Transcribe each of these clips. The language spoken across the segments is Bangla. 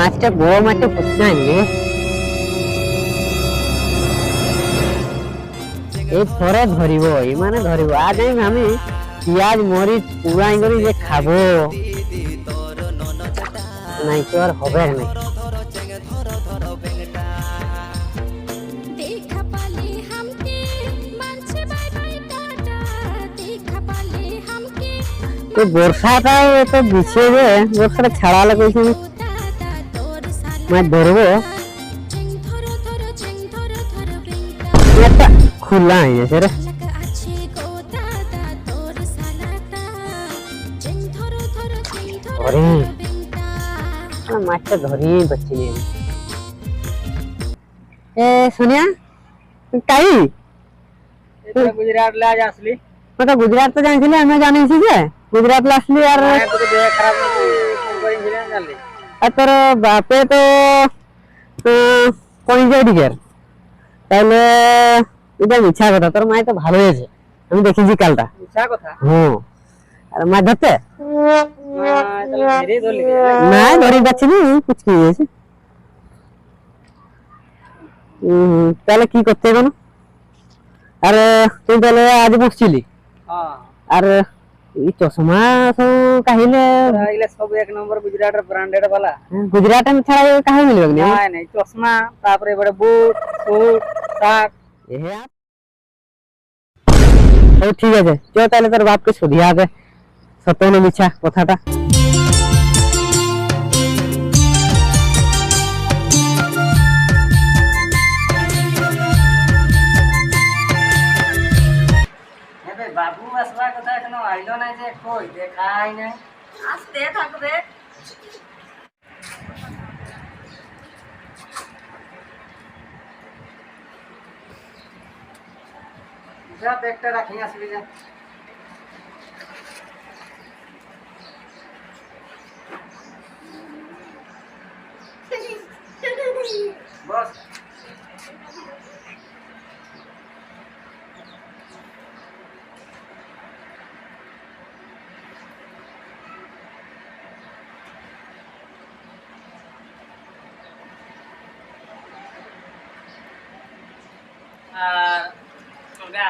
মাছটা বড় মাছটা পড়ছে আনলে এই থরে ধরিব মানে ধরিব আজ আমি পিঁয়াজ মরিচ পুরাই করে যে খাবো নাই তো আর হবে না তো বর্ষাটা তো বিছিয়ে যে বর্ষাটা ছাড়ালে কইছি মাছ ধরবো একটা খোলা হয়ে গেছে রে মাছটা ধরিয়ে পাচ্ছি এ সোনিয়া কাই গুজরাট লাজ আসলি ওটা গুজরাট তো জানিছিলি আমি জানিছি যে গুজরাট আসলি আর খারাপ করেছিলেন জানলি আর তোর বাপে তো পঞ্চায়েত দিকের তাহলে এটা মিছা কথা তোর মায়ের তো ভালো হয়েছে আমি দেখেছি কালটা মিছা কথা হ্যাঁ আর মাছ ধরতে ধরলি না ধরে যাচ্ছি না কুচকি গিয়েছে তাহলে কি করতে এখন আর তুই তাহলে আজ বসছিলি আর এই চশমা সব কাহিলে এগুলা সব এক নম্বর গুজরাটের ব্র্যান্ডেড বালা গুজরাট ছাড়া কাহি মিলবে না নাই নাই চশমা তারপরে এবারে বুট স্যুট শার্ট ও ঠিক আছে চল তাহলে তোর বাপকে শুধিয়া হবে সত্য না মিছা কথাটা বাবু আসবার কথা এখনো আইলো না যে কই দেখাই নাই আসতে থাকবে যা ব্যাগটা রাখি আসবি যা বস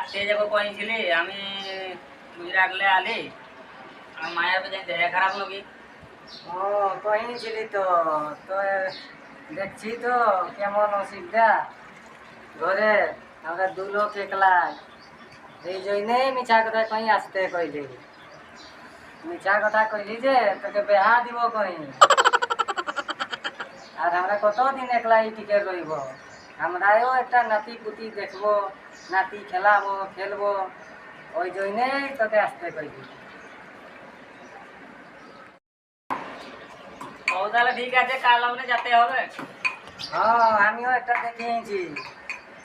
আসতে যাবো কইছিলি আমি গুজরাটলে আলি আমার মায়ের যাই দেহ খারাপ নাকি ও কইছিলি তো তো দেখছি তো কেমন অসুবিধা ঘরে আমরা দু লোক একলা এই জন্যই মিছা কথা কই আসতে কইলি মিছা কথা কইলি যে তোকে বেহা দিব কই আর আমরা কতদিন একলাই টিকে রইব আমরাও একটা নাতি পুতি দেখবো নাতি খেলাবো খেলবো ওই জন্যই তোকে আসতে কইলি ও তাহলে ঠিক আছে কাল আমরা যেতে হবে হ্যাঁ আমিও একটা দেখিয়েছি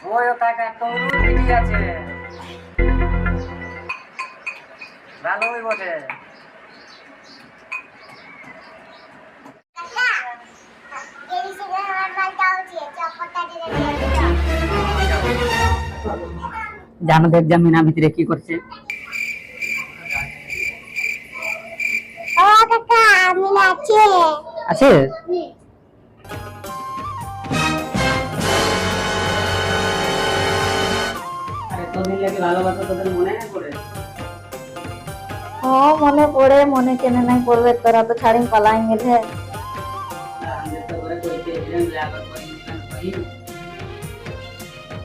ওই ওটাকে তরুণ বিটি আছে ভালোই বটে জানো দেখ জামিনা ভিতরে কি করছে আছে আরে তোদের লাগে ভালোবাসা তোদের মনে না পড়ে हाँ मने पड़े मने केने नहीं पड़वे तोरा तो छाड़ी पलाई गेले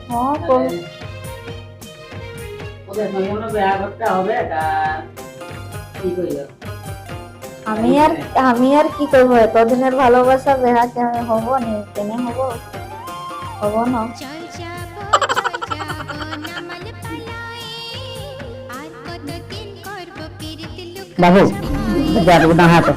हाँ को ওদের সঙ্গে আমরা বিয়া করতে হবে তা কি কইলো আমি আর কি করব এত দিনের ভালোবাসা বেহা কেন হবো নি কেনে হবো হবো না বাবু যাবো না হাত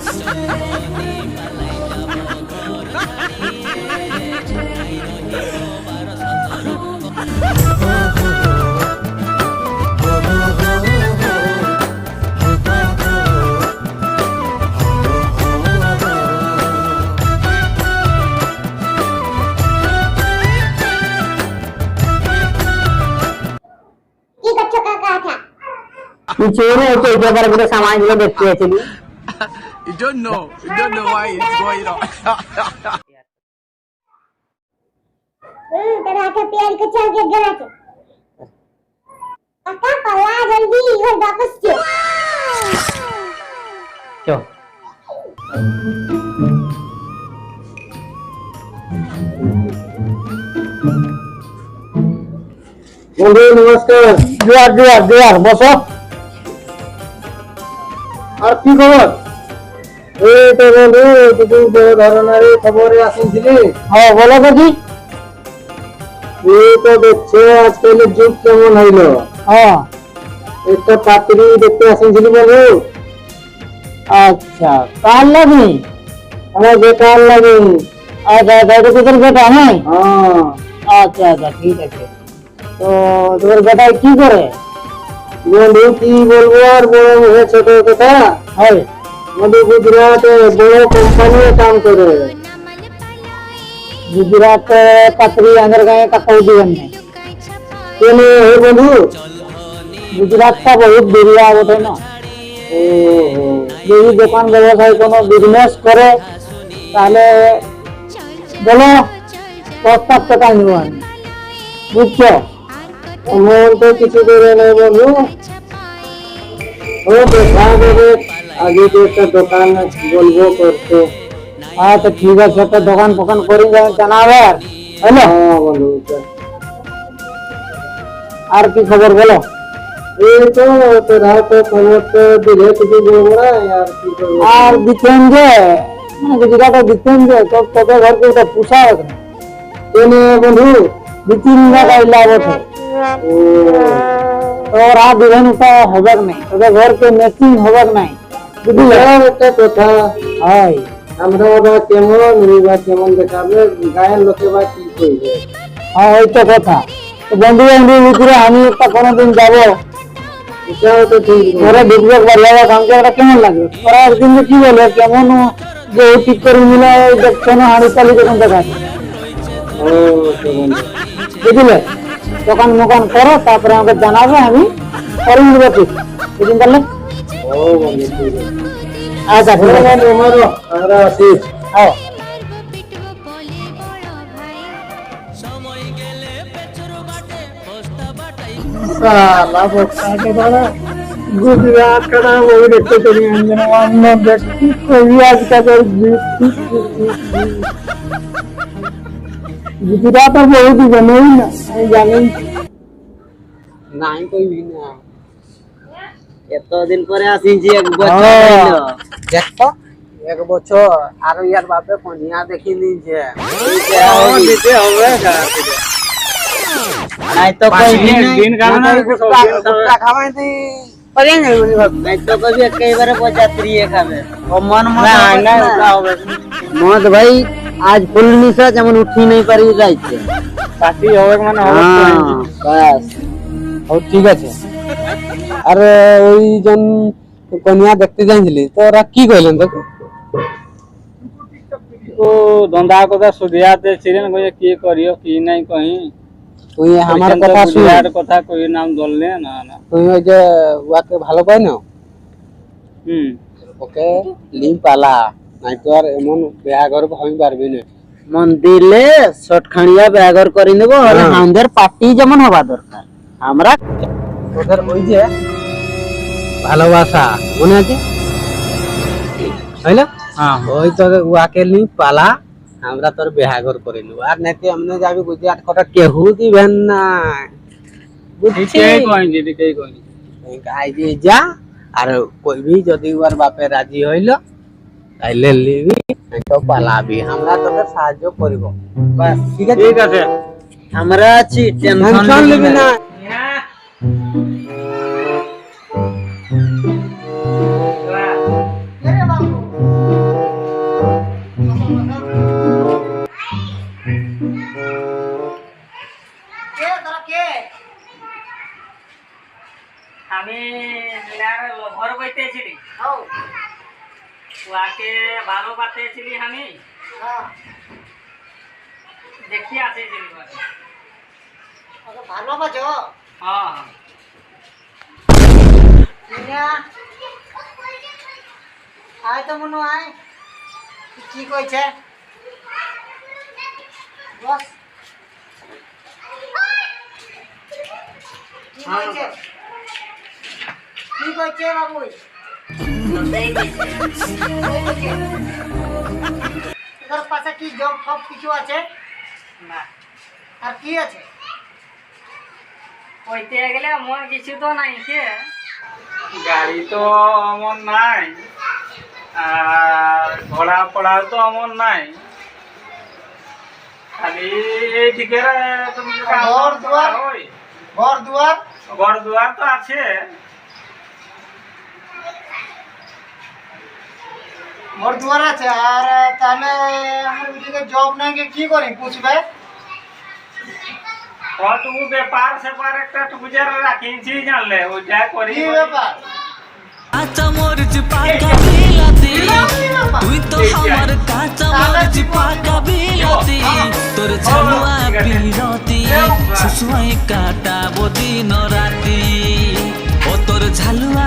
चोर है तो एक बार पूरे सामान जो देखते हैं चलिए You don't know. You don't know why it's going on. तेरा हाथ प्यार के चल के गला के काका पला जल्दी घर वापस चल चल বন্ধু নমস্কার। জোয়ার জোয়ার জোয়ার বসো। আর কি খবর? এই তো বন্ধু কিছু বড় ধরনের খবরে আসেনছিলি। হ্যাঁ বলো দেখি। এই তো দেখছো আজকালের যুগ কেমন হইলো। হ্যাঁ একটা পাত্রী দেখতে আসেনছিলি বন্ধু। আচ্ছা কার লাগি? আমার বেকার লাগে। আচ্ছা আচ্ছা তোদের বেটা নাই? হ্যাঁ আচ্ছা আচ্ছা ঠিক আছে। তো তোদের বেটায় কি করে? বন্ধু কি বলবো আর বড় হয়ে ছোট কথা। হয় বন্ধু গুজরাটে বড় কোম্পানি কাম করে। गुजरात पत्री अंदर गए का कोई जीवन नहीं। কেন হে বন্ধু? गुजरात का बहुत दुनिया होते ना। যদি দোকান ব্যবসায় কোনো বিজনেস করে তাহলে বলো 10 টাকা নিব আমি, বুঝছো? এমন তো কিছু করে নেই বন্ধু। ও দেখা দেবে আগে তো একটা দোকান বলবো করতে। আচ্ছা ঠিক আছে একটা দোকান ফোকান করে জানাবে হলো। হ্যাঁ বন্ধু আর কি খবর বলো? এই তো তোরা তো খবর তো দিলে কিছু বলবো না আর কি করবো। আর দিতেন যে মানে গুজরাটে দিতেন যে তো তোদের ঘরকে ওটা পুষা হবে না। কেন বন্ধু? 2-3 টাকা লাভ ওঠে। ও তোর আর দিবেন ওটা হবে নাই, তোদের ঘরকে ম্যাচিং হবে নাই, বুঝলি? আর একটা কথা, হয় আমরা ওরা কেমন বা কেমন দেখাবে গায়ের লোকে বা কি করবে। হ্যাঁ ওই তো কথা। তো বন্ধু বন্ধু ভিতরে আমি একটা কোনোদিন যাবো, এটাও তো ঠিক ঘরে ঢুকবে বাড়িয়াবা কামকে ওটা কেমন লাগবে? ওরা একদিন যে কি বলে কেমন যে ঠিক করে মিলে দেখছো না হাড়ি চালি যখন দেখাচ্ছে, ও তো বন্ধু বুঝলে? দোকান মোকান করো তারপরে আমাকে জানাবে, আমি করে নিবো ঠিক বুঝলেন তাহলে। ও বন্ধু ঠিক আছে। আচ্ছা ঠিক আছে। বন্ধু আমারও আমরা আসিস। হ্যাঁ साला बच्चा के द्वारा गुजरात का नाम वही देखते चली अंजना व्यक्ति कोई आज का गुजरात और बहुत ही बने ही ना जाने নাই কইবি না, এতদিন পরে আসিছি এক বছর হইলো। দেখো এক বছর আর ইয়ার বাপে কনিয়া দেখি নিছে দিতে হবে নাই তো কইবি দিন কারণে গুট্টা খাওয়াই দি পারে না বলি ভাব নাই তো কইবি একেবারে 75 খাবে মন মন না ওটা হবে মদ ভাই আজ ফুল নিশা যেমন উঠি নাই পারি যাইছে পার্টি হবে মানে হবে বাস। ও ঠিক আছে। আর ওই জন কন্যা দেখতে যাইছিলি তো ওরা কি কইলেন তোকে? ও ধন্দা কথা সুধিয়াতে ছিলেন কইছে কি করিও কি নাই কহি তুই আমার কথা শুন, বিরাট কথা কই নাম ধরলে না না তুই ওই যে ওকে ভালো পাই না হুম ওকে লিম পালা নাই তো আর এমন বিয়াঘর হই পারবি না। মন দিলে শটখানিয়া বিয়াঘর করে নেব আর আমাদের পার্টি যেমন হওয়া দরকার। আমরা ওদের ওই যে ভালোবাসা মনে আছে হইলো? হ্যাঁ ওই তো ওয়াকে লিম পালা আমরা তোর বিয়াঘর করে নেব আর নাইতে এমনি যাবি গুজরাট কটা কেহু দিবেন না, বুঝছিস? ঠিকই কইছি ঠিকই কইছি আইজি যা আর কইবি যদি ওর বাপে রাজি হইল তাইলে লিবি তো পালাবি, আমরা তোকে সাহায্য করব বাস। ঠিক আছে ঠিক আছে আমরা আছি, টেনশন নিবি না। আমি মিনার ঘর বইতেছিলি ওয়াকে ভালো বাতেছিলি আমি দেখি আসেছিলি ভালো বাজো হ্যাঁ আয় তো মনু আয় কি কইছে বস কি কইছে বাবু তোর পাশে কি জব ফব কিছু আছে না আর কি আছে কইতে গেলে আমার কিছু তো নাই কে গাড়ি তো অমন নাই আর ঘোড়া পড়া তো অমন নাই খালি এই দিকের তুমি ঘর দুয়ার? ঘর দুয়ার ঘর দুয়ার তো আছে ঘর দুয়ার আছে আর তাহলে আমার বিটিকে জব নাই কি করি পুছবে অটুকু ব্যাপার সেপার একটা টুকুজার রাখিছি জানলে ও যা করি কি ব্যাপার কাঁচা মরিচ পাকা বিলাতি তুই তো আমার কাঁচা মরিচ পাকা বিলাতি তোর ঝালুয়া বিরতি শুশুয়াই কাটাবো দিন রাতি ও তোর ঝালুয়া